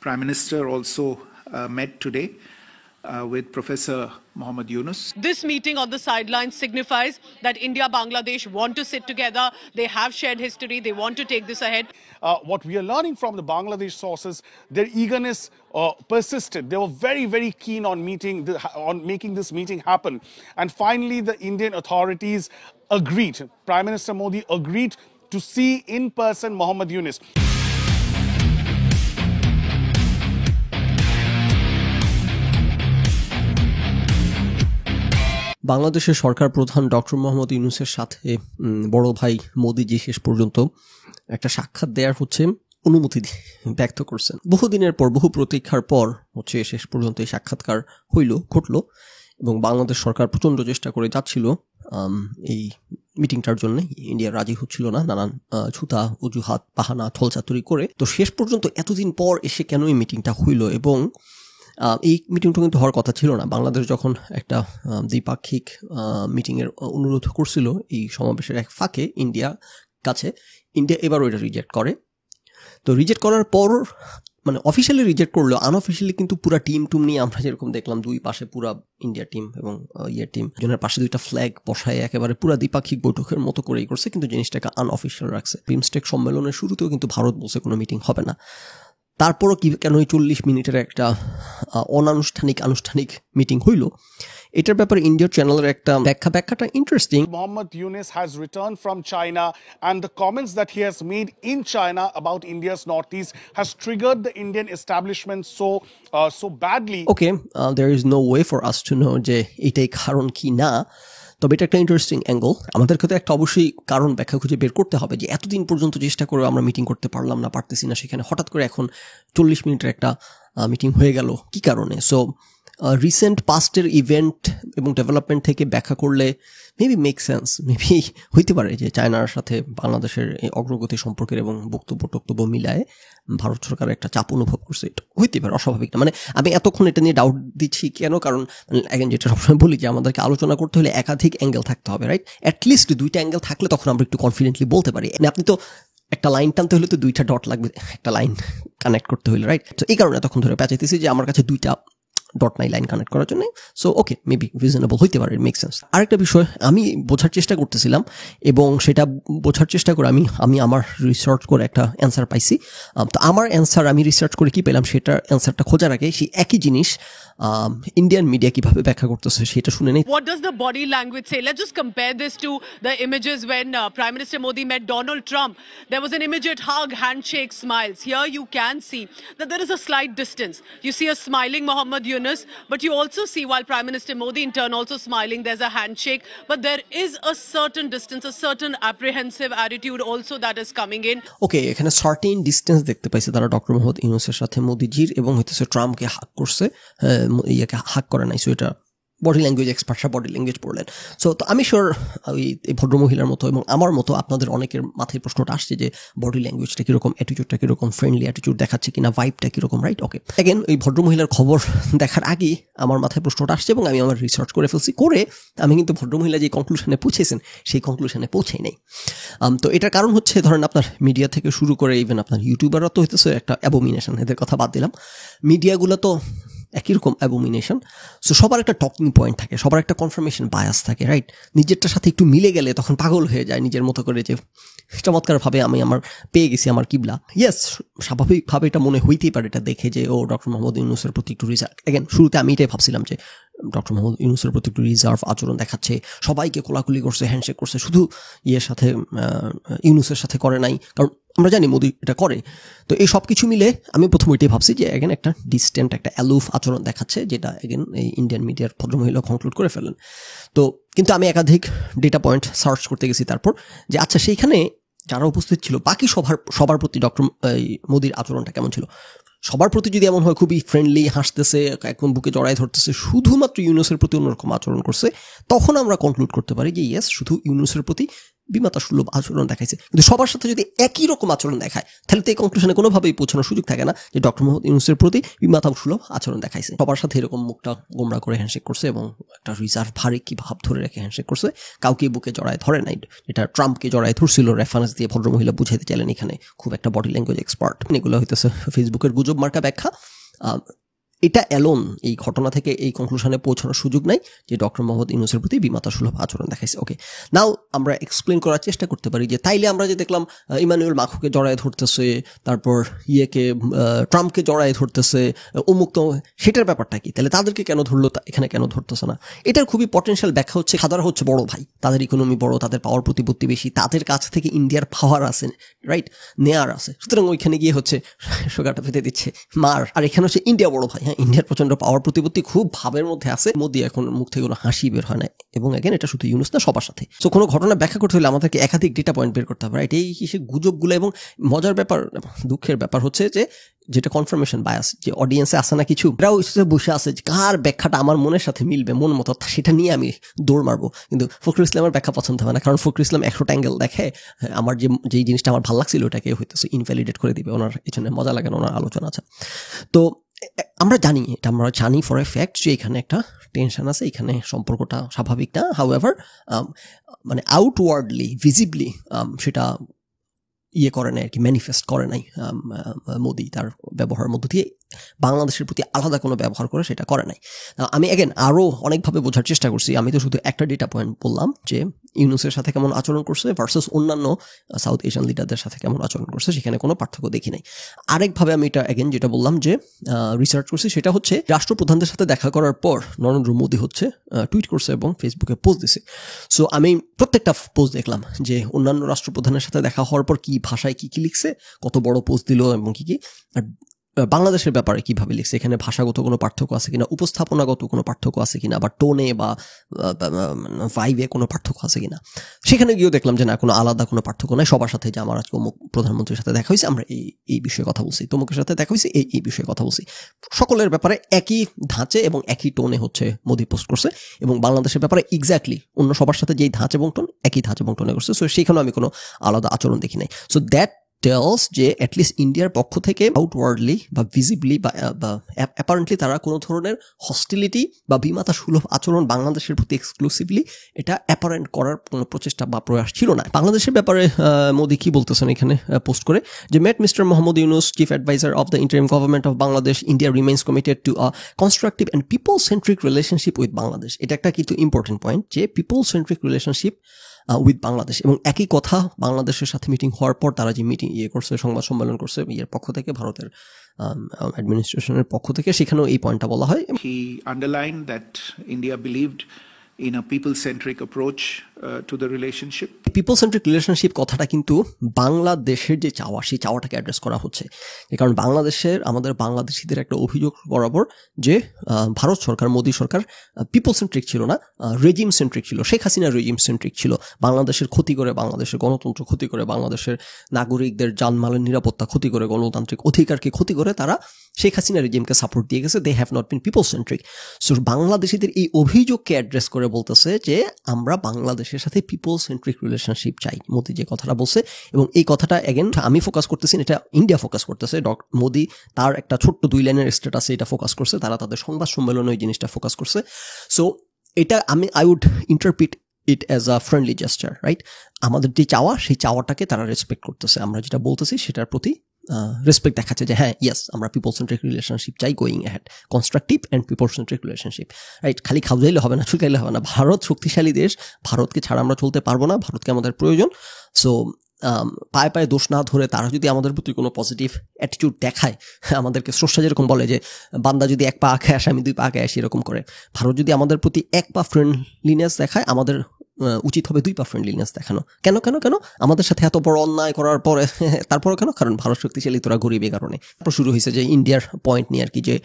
Prime Minister also met today with Professor Mohammad Yunus. This meeting on the sidelines signifies that India, Bangladesh want to sit together. They have shared history. They want to take this ahead. What we are learning from the Bangladesh sources, their eagerness persisted. They were very, very keen on making this meeting happen. And finally, the Indian authorities agreed. Prime Minister Modi agreed to see in person Mohammad Yunus. বাংলাদেশের সরকার প্রধান doctor Mohammad ইউনূসের সাথে বড় ভাই মোদিজি শেষ পর্যন্ত একটা সাক্ষাৎ দেওয়ার অনুমতি ব্যক্ত করছেন। বহুদিনের পর, বহু প্রতীক্ষার পর শেষ পর্যন্ত এই সাক্ষাৎকার ঘটলো এবং বাংলাদেশ সরকার প্রচণ্ড চেষ্টা করে যাচ্ছিল এই মিটিংটার জন্য। ইন্ডিয়া রাজি হচ্ছিল না, নানান ছুতা অজুহাত বাহানা থলচাতুরি করে। তো শেষ পর্যন্ত এতদিন পর এসে কেন এই মিটিংটা হইল? এবং এই মিটিংটা কিন্তু হওয়ার কথা ছিল না। বাংলাদেশ যখন একটা দ্বিপাক্ষিক মিটিংয়ের অনুরোধ করছিল এই সমাবেশের এক ফাঁকে ইন্ডিয়া কাছে, ইন্ডিয়া এবার ওইটা রিজেক্ট করে। তো রিজেক্ট করার পর মানে অফিসিয়ালি রিজেক্ট করলো, আনঅফিসিয়ালি কিন্তু পুরা টিম নিয়ে আমরা যেরকম দেখলাম দুই পাশে পুরা ইন্ডিয়া টিম এবং টিম জনের পাশে দুইটা ফ্ল্যাগ বসায় একেবারে পুরা দ্বিপাক্ষিক বৈঠকের মতো করেই করছে, কিন্তু জিনিসটাকে আনঅফিসিয়াল রাখছে। বিমস্টেক সম্মেলনের শুরুতেও কিন্তু ভারত বলছে কোনো মিটিং হবে না। তারপরও কেন 40 মিনিটের একটা আনুষ্ঠানিক মিটিং হইল, এটার ব্যাপারে ইন্ডিয়ার চ্যানেলের একটা ব্যাখ্যাটা interesting. Mohammad Yunus has returned from China and the comments that he has made in China about India's northeast has triggered the Indian establishment so badly. Okay, there is no way for us to know যে এটাই কারণ কি না, তবে এটা একটা interesting angle. আমাদেরকে তো একটা অবশ্যই কারণ ব্যাখ্যা খুঁজে বের করতে হবে যে এতদিন পর্যন্ত চেষ্টা করে আমরা মিটিং করতে পারতেছি না, সেখানে হঠাৎ করে এখন 40 মিনিটের একটা মিটিং হয়ে গেল কি কারণে? সো রিসেন্ট পাস্টের ইভেন্ট এবং ডেভেলপমেন্ট থেকে ব্যাখ্যা করলে মেবি মেক সেন্স, মেবি হইতে পারে যে চায়নার সাথে বাংলাদেশের এই অগ্রগতি সম্পর্কের এবং বক্তব্য মিলায় ভারত সরকার একটা চাপ অনুভব করছে। এটা হইতে পারে, অস্বাভাবিক না। মানে আমি এতক্ষণ এটা নিয়ে ডাউট দিচ্ছি কেন? কারণ এখন যেটা সবসময় বলি যে আমাদেরকে আলোচনা করতে হলে একাধিক অ্যাঙ্গেল থাকতে হবে, রাইট? অ্যাটলিস্ট 2টা অ্যাঙ্গেল থাকলে তখন আমরা একটু কনফিডেন্টলি বলতে পারি। আপনি তো একটা লাইন টানতে হলে তো 2টা ডট লাগবে, একটা লাইন কানেক্ট করতে হলে, রাইট? তো এই কারণে তখন ধরে পেঁচাইতেছি যে আমার কাছে 2টা ডট নাই লাইন কানেক্ট করার জন্য। সো ওকে, মেবি রিজনেবল হইতে পারে, মেক সেন্স। আরেকটা বিষয় আমি বোঝার চেষ্টা করতেছিলাম এবং সেটা বোঝার চেষ্টা করে আমি আমার রিসার্চ করে একটা অ্যান্সার পাইছি। তো আমার অ্যান্সার আমি রিসার্চ করে কি পেলাম সেটার অ্যান্সারটা খোঁজার আগে সেই একই জিনিস ইন্ডিয়ান মিডিয়া কিভাবে ব্যাখ্যা করতেছে সেটা শুনে নেই। What does the body language say? Let's just compare this to the images when Prime Minister Modi met Donald Trump. There was an immediate hug, handshake, smiles. Here you can see that there is a slight distance. You see a smiling Mohammad Yunus, but you also see while Prime Minister Modi in turn also smiling, there's a handshake, but there is a certain distance, a certain apprehensive attitude also that is coming in. ওকে, এখানে certain distance দেখতে পাইছে তারা doctor Mohammad ইউনূসের সাথে মোদিজির, এবং হইতেছে ট্রাম্পকে হাক করছে, ইয়াকে হাক করে নাই। সো এটা বডি ল্যাঙ্গুয়েজ এক্সপার্টরা বডি ল্যাঙ্গুয়েজ পড়লেন। সো তো আমি শিওর এই ভদ্রমহিলার মতো এবং আমার মতো আপনাদের অনেকের মাথায় প্রশ্নটা আসছে যে বডি ল্যাঙ্গুয়েজটা কীরকম, অ্যাটিটিউডটা কীরকম, ফ্রেন্ডলি অ্যাটিটিউড দেখাচ্ছে কিনা, ভাইবটা কীরকম, রাইট? ওকে, অ্যাগেন এই ভদ্রমহিলার খবর দেখার আগেই আমার মাথায় প্রশ্নটা আসছে এবং আমি আমার রিসার্চ করে ফেলছি। করে আমি কিন্তু ভদ্রমহিলা যে কনক্লুশনে পৌঁছেছেন সেই কনক্লুশনে পৌঁছেই নেই। তো এটার কারণ হচ্ছে ধরেন আপনার মিডিয়া থেকে শুরু করে ইভেন আপনার ইউটিউবাররা তো হইতেছে একটা অ্যাবোমিনেশন, এদের কথা বাদ দিলাম, মিডিয়াগুলো তো একই রকম অ্যাবোমিনেশন। সো সবার একটা টকিং পয়েন্ট থাকে, সবার একটা কনফার্মেশন বায়াস থাকে, রাইট? নিজেরটার সাথে একটু মিলে গেলে তখন পাগল হয়ে যায় নিজের মতো করে যে চমৎকারভাবে আমি আমার পেয়ে গেছি আমার কিবলা। ইয়েস, স্বাভাবিকভাবে এটা মনে হইতেই পারে এটা দেখে যে ও ডক্টর মোহাম্মদ ইউনূসের প্রতি একটু রিজার্ভ। অ্যাগেন শুরুতে আমি এটাই ভাবছিলাম যে ডক্টর মোহাম্মদ ইউনূসের প্রতি একটু রিজার্ভ আচরণ দেখাচ্ছে, সবাইকে কোলাকুলি করছে, হ্যান্ডশেক করছে, শুধু ইউনূসের সাথে করে নাই, কারণ আমরা জানি মোদি এটা করে। তো এই সব কিছু মিলে আমি প্রথম এটাই ভাবছি যে এগেন একটা ডিস্টেন্ট, একটা অ্যালুফ আচরণ দেখাচ্ছে, যেটা এগেন এই ইন্ডিয়ান মিডিয়ার ভদ্রমহিলা কনক্লুড করে ফেলেন। তো কিন্তু আমি একাধিক ডেটা পয়েন্ট সার্চ করতে গেছি তারপর যে আচ্ছা সেইখানে যারা উপস্থিত ছিল বাকি সবার প্রতি ডক্টর মোদির আচরণটা কেমন ছিল। সবার প্রতি যদি এমন হয় খুবই ফ্রেন্ডলি, হাসতেছে, এখন বুকে জড়ায় ধরতেছে, শুধুমাত্র ইউনূসের প্রতি অন্যরকম আচরণ করছে, তখন আমরা কনক্লুড করতে পারি যে ইয়েস, শুধু ইউনূসের প্রতি বিমাতা সুলভ আচরণ দেখাইছে। কিন্তু সবার সাথে যদি একই রকম আচরণ দেখায় তাহলে তো এই কনক্লুশনে কোনোভাবেই পৌঁছানোর সুযোগ থাকে না যে ডক্টর মোহাম্মদ ইউনূসের প্রতি বিমাতা সুলভ আচরণ দেখাইছে। সবার সাথে এরকম মুখটা গোমরা করে হ্যান্ডশেক করছে এবং একটা রিজার্ভ ভারী কি ভাব ধরে রেখে হ্যান্ডশেক করছে, কাউকে বুকে জড়ায় ধরে নাই। এটা ট্রাম্পকে জড়ায় ধরছিল, রেফারেন্স দিয়ে ভদ্রমহিলা বুঝাইতে চাইলেন এখানে খুব একটা বডি ল্যাঙ্গুয়েজ এক্সপার্ট। এগুলো হইতেছে ফেসবুকের গুজব মার্কা ব্যাখ্যা। এটা এলোন এই ঘটনা থেকে এই কনক্লুশনে পৌঁছানোর সুযোগ নাই যে ডক্টর মোহাম্মদ ইউনূসের প্রতি বিমাতা সুলভ আচরণ দেখাইছে। ওকে, নাও আমরা এক্সপ্লেন করার চেষ্টা করতে পারি যে তাইলে আমরা যে দেখলাম ইমানুয়েল মাখোকে জড়ায় ধরতেছে, তারপর ট্রাম্পকে জড়ায় ধরতেছে, অমুক তো, সেটার ব্যাপারটা কি? তাহলে তাদেরকে কেন ধরলো, এখানে কেন ধরতেছে না? এটার খুবই পটেনশিয়াল ব্যাখ্যা হচ্ছে খাদারা হচ্ছে বড় ভাই, তাদের ইকোনমি বড়, তাদের পাওয়ার প্রতিপত্তি বেশি, তাদের কাছ থেকে ইন্ডিয়ার পাওয়ার আছে, রাইট, নেয়ার আছে, সুতরাং ওইখানে গিয়ে হচ্ছে সোগাটা পেতে দিচ্ছে মার। আর এখানে হচ্ছে ইন্ডিয়া বড় ভাই, ইন্ডিয়ার প্রচন্ড পাওয়ার প্রতিপত্তি খুব ভাবের মধ্যে আছে। মোদি এখন মুখ থেকে কোনো হাসি বের হয় না, এবং এগেন এটা শুধু ইউনূস না, সবার সাথে। সো কোনো ঘটনা ব্যাখ্যা করতে হলে আমাদেরকে একাধিক ডেটা পয়েন্ট বের করতে হবে, রাইট? এই গুজবগুলো, এবং মজার ব্যাপার, দুঃখের ব্যাপার হচ্ছে যে যেটা কনফার্মেশন বায়াস, যে অডিয়েন্সে আসে না কিছু, এরাও বসে আছে কার ব্যাখ্যাটা আমার মনের সাথে মিলবে, মন মতো, সেটা নিয়ে আমি দৌড় মারবো। কিন্তু ফখরুল ইসলামের ব্যাখ্যা পছন্দ হবে না, কারণ ফখরুল ইসলাম 100 অ্যাঙ্গেল দেখে, আমার যেই জিনিসটা আমার ভালো লাগছিল ওটাকে হইতেছে ইনভ্যালিডেট করে দিবে। ওনার এখানে মজা লাগে না, ওনার আলোচনা আছে। তো আমরা জানি ফর এ ফ্যাক্ট যে এখানে একটা টেনশন আছে, এখানে সম্পর্কটা স্বাভাবিক না। হাউএভার মানে আউটওয়ার্ডলি ভিজিবলি সেটা করে নাই আর কি, ম্যানিফেস্ট করে নাই মোদি তার ব্যবহারের মধ্য দিয়ে বাংলাদেশের প্রতি আলাদা কোনো ব্যবহার করে সেটা করে নাই। আমি আরও অনেকভাবে বোঝার চেষ্টা করছি, আমি তো শুধু একটা ডেটা পয়েন্ট বললাম যে ইউনূসের সাথে কেমন আচরণ করছে ভার্সেস অন্যান্য সাউথ এশিয়ান লিডারদের সাথে কেমন আচরণ করছে, সেখানে কোনো পার্থক্য দেখি নাই। আরেকভাবে আমি এটা যেটা বললাম যে রিসার্চ করছি, সেটা হচ্ছে রাষ্ট্রপ্রধানদের সাথে দেখা করার পর নরেন্দ্র মোদি হচ্ছে টুইট করছে এবং ফেসবুকে পোস্ট দিছে। সো আমি প্রত্যেকটা পোস্ট দেখলাম যে অন্যান্য রাষ্ট্রপ্রধানের সাথে দেখা হওয়ার পর কি ভাষায় কি লিখছে, কত বড় পোস্ট দিল এবং কি, আর বাংলাদেশের ব্যাপারে কিভাবে লিখছে, এখানে ভাষাগত কোনো পার্থক্য আছে কিনা, উপস্থাপনাগত কোনো পার্থক্য আছে কিনা, বা টোনে বা ভাইবে কোনো পার্থক্য আছে কিনা। সেখানে গিয়েও দেখলাম যে না, কোনো আলাদা কোনো পার্থক্য নাই। সবার সাথে যে আমার আজকে অমুক প্রধানমন্ত্রীর সাথে দেখা হয়েছে, আমরা এই বিষয়ে কথা বলছি, তমুকের সাথে দেখা হয়েছে এই বিষয়ে কথা বলছি, সকলের ব্যাপারে একই ধাঁচে এবং একই টোনে হচ্ছে মোদি পোস্ট করছে, এবং বাংলাদেশের ব্যাপারে এক্স্যাক্টলি অন্য সবার সাথে যেই ধাঁচ এবং টোন, একই ধাঁচ এবং টোনে করছে। সো সেখানেও আমি কোনো আলাদা আচরণ দেখি নাই। সো দ্যাট টেলস যে অ্যাটলিস্ট ইন্ডিয়ার পক্ষ থেকে আউটওয়ার্ডলি বা ভিজিবলি বা অ্যাপারেন্টলি তারা কোনো ধরনের হস্টিলিটি বা বিমাতা সুলভ আচরণ বাংলাদেশের প্রতি এক্সক্লুসিভলি এটা অ্যাপারেন্ট করার কোনো প্রচেষ্টা বা প্রয়াস ছিল না। বাংলাদেশের ব্যাপারে মোদি কি বলতেছেন এখানে পোস্ট করে, যে met mister Mohammad Yunus, chief adviser of the interim government of Bangladesh, India remains committed to a constructive and people centric relationship with Bangladesh. এটা একটা কিন্তু ইম্পর্টেন্ট পয়েন্ট, যে people centric relationship with Bangladesh. এবং একই কথা বাংলাদেশের সাথে মিটিং হওয়ার পর তারা যে মিটিং করছে, সংবাদ সম্মেলন করছে পক্ষ থেকে, ভারতের অ্যাডমিনিস্ট্রেশনের পক্ষ থেকে, সেখানেও এই পয়েন্টটা বলা হয়। He underlined that India believed in a people-centric approach to the relationship. People centric relationship কথাটা কিন্তু বাংলাদেশের যে চাওয়া, সেই চাওয়াটাকে অ্যাড্রেস করা হচ্ছে। কারণ আমাদের বাংলাদেশিদের একটা অভিযোগ বরাবর যে ভারত সরকার, মোদী সরকার পিপল সেন্ট্রিক ছিল না, রেজিম সেন্ট্রিক ছিল। শেখ হাসিনা রেজিম সেন্ট্রিক ছিল, বাংলাদেশের ক্ষতি করে, বাংলাদেশের গণতন্ত্র ক্ষতি করে, বাংলাদেশের নাগরিকদের জানমালের নিরাপত্তা ক্ষতি করে, গণতান্ত্রিক অধিকারকে ক্ষতি করে তারা শেখ হাসিনা রেজিমকে সাপোর্ট দিয়ে গেছে। They have not been people centric. So বাংলাদেশিদের এই অভিযোগকে অ্যাড্রেস করে বলতেছে যে আমরা বাংলাদেশের সাথে পিপল সেন্ট্রিক রিলেশনশিপ চাই, মোদি যে কথাটা বলছে। এবং এই কথাটা এগেন আমি ফোকাস করতেছি, এটা ইন্ডিয়া ফোকাস করতেছে। মোদি তার একটা ছোট্ট 2 লাইনের স্ট্যাটাসে এটা ফোকাস করছে, তারা তাদের সংবাদ সম্মেলনে ওই জিনিসটা ফোকাস করছে। সো এটা I would interpret it as a friendly gesture, right? আমাদের যে চাওয়া, সেই চাওয়াটাকে তারা রেসপেক্ট করতেছে, আমরা যেটা বলতেছি সেটার প্রতি রেসপেক্ট দেখাচ্ছে যে হ্যাঁ, ইয়েস, আমরা পিপল সেন্ট্রিক রিলেশনশিপ চাই, going ahead, constructive and people centric relationship, right? খালি খাওয়াইলে হবে না, চুকাইলে হবে না। ভারত শক্তিশালী দেশ, ভারতকে ছাড়া আমরা চলতে পারবো না, ভারতকে আমাদের প্রয়োজন। সো পায়ে পায়ে দোষ না ধরে তারা যদি আমাদের প্রতি কোনো পজিটিভ অ্যাটিটিউড দেখায়, আমাদেরকে স্রষ্টা যেরকম বলে যে বান্দা যদি 1 পা আগে আসে আমি 2 পা আগে আসি, এরকম করে ভারত যদি আমাদের প্রতি 1 পা ফ্রেন্ডলিনেস দেখায়, আমাদের উচিত হবে 2 পা ফ্রেন্ডলিনেস দেখানো। কেন আমাদের সাথে এত বড় অন্যায় করার পরে তারপরও কেন? কারণ ভারত শক্তিশালী, তোরা গরিবের কারণে। তারপর শুরু হয়েছে যে ইন্ডিয়ার পয়েন্ট নিয়ে আর কি, যে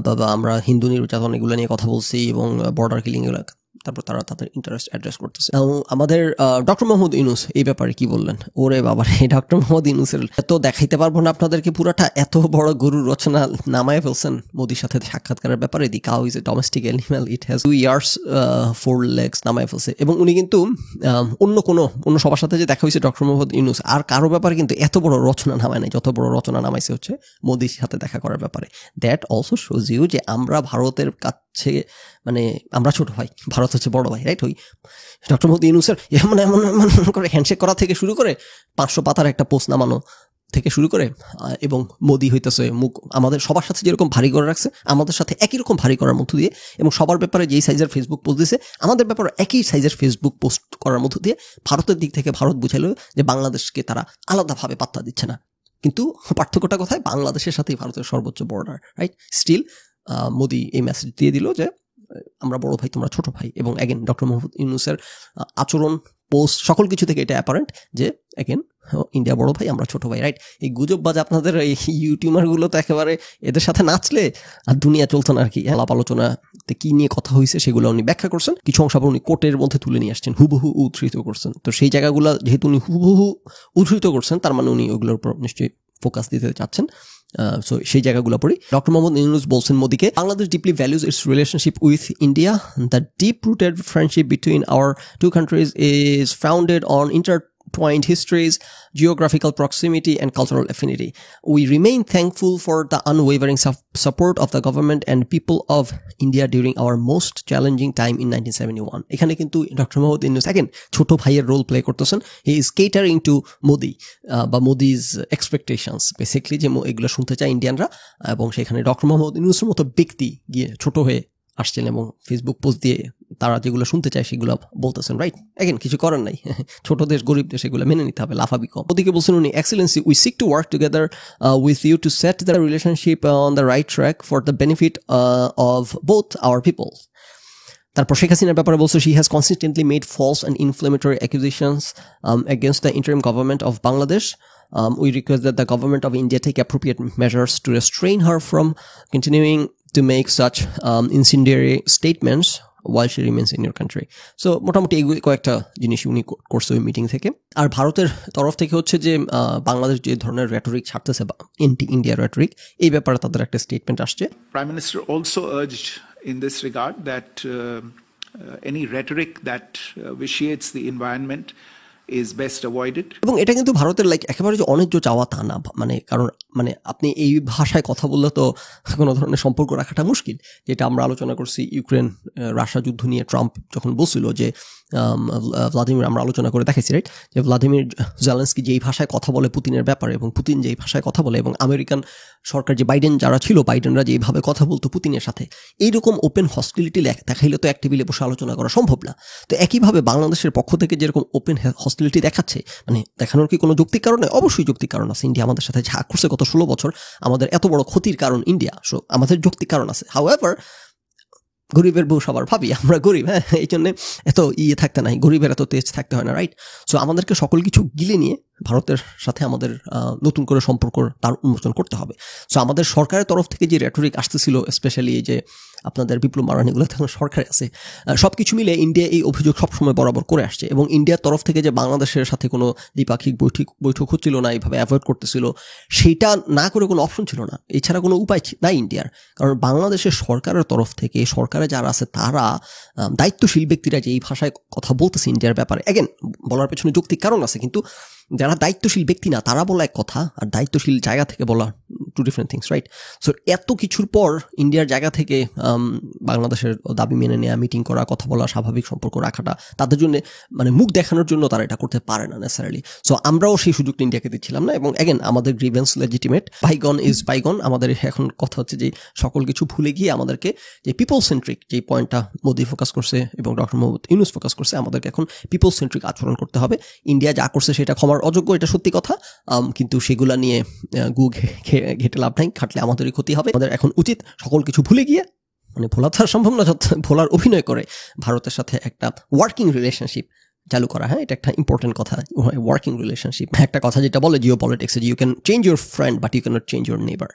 বাবা আমরা হিন্দু নির্যাতন এগুলো নিয়ে কথা বলছি এবং বর্ডার কিলিং এগুলো। তারপর তারা তাদের ইন্টারেস্ট অ্যাড্রেস করতেছে। আমাদের ডক্টর মোহাম্মদ ইউনূস এই ব্যাপারে কি বললেন? ওরে বাবা, ডক্টর মোহাম্মদ ইউনূসের এত দেখাইতে পারবো না আপনাদেরকে পুরাটা, এত বড় গরুর রচনা নামায় ফেলছেন মোদির সাথে সাক্ষাৎকারের ব্যাপারে। The cow is a domestic animal, it has 2 years 4 legs নামায় ফেলছে। এবং উনি কিন্তু অন্য সবার সাথে যে দেখা হয়েছে ডক্টর মোহাম্মদ ইউনূস আর কারো ব্যাপারে কিন্তু এত বড় রচনা নামায় নাই যত বড় রচনা নামাইছে হচ্ছে মোদির সাথে দেখা করার ব্যাপারে। দ্যাট অলসো শোজ ইউ যে আমরা ভারতের কাছে মানে আমরা ছোট ভাই, ভারত হচ্ছে বড় ভাই, রাইট? ওই ডক্টর মোহাম্মদ ইউনূসের এমন এমন করে হ্যান্ডশেক করা থেকে শুরু করে 500 পাতার একটা পোস্ট নামানো থেকে শুরু করে, এবং মোদি হইতেছে মুখ আমাদের সবার সাথে যেরকম ভারী করে রাখছে আমাদের সাথে একই রকম ভারী করার মধ্য দিয়ে, এবং সবার ব্যাপারে যেই সাইজের ফেসবুক পোস্ট দিয়েছে আমাদের ব্যাপারে একই সাইজের ফেসবুক পোস্ট করার মধ্য দিয়ে ভারতের দিক থেকে ভারত বুঝাইল যে বাংলাদেশকে তারা আলাদাভাবে পাত্তা দিচ্ছে না। কিন্তু পার্থক্যটা কোথায়? বাংলাদেশের সাথেই ভারতের সর্বোচ্চ বর্ডার, রাইট? স্টিল মোদি এই মেসেজ দিয়ে দিল যে আমরা বড় ভাই, তোমরা ছোট ভাই। এবং অ্যাগেন ডক্টর মোহাম্মদ ইউনূসের আচরণ, পোস্ট, সকল কিছু থেকে এটা অ্যাপারেন্ট যে অ্যাগেন ইন্ডিয়া বড় ভাই, আমরা ছোট ভাই, রাইট? এই গুজববাজ আপনাদের এই ইউটিউবারগুলো তো একেবারে এদের সাথে নাচলে আর দুনিয়া চলতো না আর কি। আলাপ আলোচনাতে কি নিয়ে কথা হয়েছে সেগুলো উনি ব্যাখ্যা করছেন, কিছু অংশ উনি কোর্টের মধ্যে তুলে নিয়ে আসছেন, হুবহু উদ্ধৃত করছেন। তো সেই জায়গাগুলো যেহেতু উনি হুবহু উদ্ধৃত করছেন, তার মানে উনি ওগুলোর উপর নিশ্চয়ই ফোকাস দিতে চাচ্ছেন। সো সেই জায়গাগুলো পড়ি। ডক্টর মোহাম্মদ ইউনূস বলছেন মোদিকে, Bangladesh deeply values its relationship with India. The deep rooted friendship between our two countries is founded on intertwined histories, geographical proximity, and cultural affinity. We remain thankful for the unwavering support of the government and people of India during our most challenging time in 1971. এখানে কিন্তু doctor Mohammad Yunus again ছোট ভাইয়ের role play করতেছেন। He is catering to Modi বা Modi's expectations, basically যে এগুলো শুনতে চায় ইন্ডিয়ানরা। এবং সেখানে ডক্টর মোহাম্মদ ইউনূসের মতো ব্যক্তি গিয়ে ছোট হয়ে আসছেন এবং ফেসবুক পোস্ট দিয়ে তারা যেগুলো শুনতে চায় সেগুলো বলতেছেন, রাইট? এগেন কিছু করার নাই, ছোট দেশ, গরিব দেশ, এগুলো মেনে নিতে হবে, লাফাবি কম। ওদিকে বলছেন উনি, excellency, we seek to work together with you to set the relationship on the right track for the benefit of both our people. তারপর শেখ হাসিনার ব্যাপারে বলছে, she has consistently made false and inflammatory accusations against the interim government of Bangladesh. We request that the government of India take appropriate measures to restrain her from continuing to make such incendiary statements while she remains in your country. So মোটামুটি এই কয়েকটা জিনিস উনি করছে ওই meeting থেকে। আর ভারতের তরফ থেকে হচ্ছে যে বাংলাদেশ যে ধরনের রেটরিক ছাড়তেছে, এন্টি ইন্ডিয়া রেটরিক, এই ব্যাপারে তাদের একটা স্টেটমেন্ট আসছে। Prime Minister also urged in this regard that any rhetoric that vitiates the environment is best avoided. এবং এটা কিন্তু ভারতের একেবারে যে অন্যায্য চাওয়া তা না, কারণ আপনি এই ভাষায় কথা বললে তো কোনো ধরনের সম্পর্ক রাখাটা মুশকিল। যেটা আমরা আলোচনা করছি ইউক্রেন রাশিয়া যুদ্ধ নিয়ে, ট্রাম্প যখন বলছিল যে ভ্লাদিমির, আমরা আলোচনা করে দেখাইছি, রাইট, যে ভ্লাদিমির জেলেনস্কি যেই ভাষায় কথা বলে পুতিনের ব্যাপারে এবং পুতিন যেই ভাষায় কথা বলে, এবং আমেরিকান সরকার যে বাইডেন যারা ছিল, বাইডেনরা যেইভাবে কথা বলতো পুতিনের সাথে, এইরকম ওপেন হস্টিলিটি দেখাইলে তো এক টেবিলে বসে আলোচনা করা সম্ভব না। তো একইভাবে বাংলাদেশের পক্ষ থেকে যেরকম ওপেন হস্টিলিটি দেখাচ্ছে, দেখানোর কি কোনো যৌক্তিক কারণ? অবশ্যই যৌক্তিক কারণ আছে। ইন্ডিয়া আমাদের সাথে যা করছে গত 16 বছর, আমাদের এত বড় ক্ষতির কারণ ইন্ডিয়া, সো আমাদের যৌক্তিক কারণ আছে। হাউএভার গরিবের বউ সবার ভাবি, আমরা গরিব, হ্যাঁ, এই জন্য এত থাকতে নাই, গরিবের এত তেজ থাকতে হয় না, রাইট? সো আমাদেরকে সকল কিছু গিলে নিয়ে ভারতের সাথে আমাদের নতুন করে সম্পর্ক তার উন্মোচন করতে হবে। সো আমাদের সরকারের তরফ থেকে যে রেটরিক আসতেছিল, স্পেশালি যে আপনাদের বিপ্লব মারানিগুলো তখন সরকারে আছে, সব কিছু মিলে ইন্ডিয়া এই অভিযোগ সবসময় বরাবর করে আসছে। এবং ইন্ডিয়ার তরফ থেকে যে বাংলাদেশের সাথে কোনো দ্বিপাক্ষিক বৈঠক হচ্ছিল না, এইভাবে অ্যাভয়েড করতেছিল, সেইটা না করে কোনো অপশন ছিল না, এছাড়া কোনো উপায় নাই ইন্ডিয়ার। কারণ বাংলাদেশের সরকারের তরফ থেকে, সরকারে যারা আছে তারা দায়িত্বশীল ব্যক্তিরা যে এই ভাষায় কথা বলতেছে ইন্ডিয়ার ব্যাপারে, অ্যাগেন বলার পেছনে যৌক্তিক কারণ আছে, কিন্তু যারা দায়িত্বশীল ব্যক্তি না তারা বলা এক কথা, আর দায়িত্বশীল জায়গা থেকে বলা two different things, right? So এত কিছুর পর ইন্ডিয়ার জায়গা থেকে বাংলাদেশের দাবি মেনে নেওয়া, মিটিং করা, কথা বলা, স্বাভাবিক সম্পর্ক রাখাটা তাদের জন্য মুখ দেখানোর জন্য তারা এটা করতে পারে না নেসারালি। সো আমরাও সেই সুযোগটা ইন্ডিয়াকে দিচ্ছিলাম না। এবং অ্যাগেন আমাদের গ্রিভেন্স লেজিটিমেট, বাইগন ইজ বাইগন। আমাদের এখন কথা হচ্ছে যে সকল কিছু ভুলে গিয়ে আমাদেরকে যে পিপল সেন্ট্রিক যে পয়েন্টটা মোদি ফোকাস করছে এবং ডক্টর মোহাম্মদ ইউনূস ফোকাস করছে, আমাদেরকে এখন পিপল সেন্ট্রিক আচরণ করতে হবে। ইন্ডিয়া যা করছে সেটা ক্ষমার অযোগ্য, এটা সত্যি কথা, কিন্তু সেগুলা নিয়ে ঘেটে লাভ নাই, খাটলে আমাদেরই ক্ষতি হবে। আমাদের এখন উচিত সকল কিছু ভুলে গিয়ে, ভোলা তো আর সম্ভব না, ভোলার অভিনয় করে ভারতের সাথে একটা ওয়ার্কিং রিলেশনশিপ চালু করা। হ্যাঁ, এটা একটা ইম্পর্টেন্ট কথা, ওয়ার্কিং রিলেশনশিপ। একটা কথা যেটা বলে জিও পলিটিক্সে, you can change your friend but you can not change your neighbour.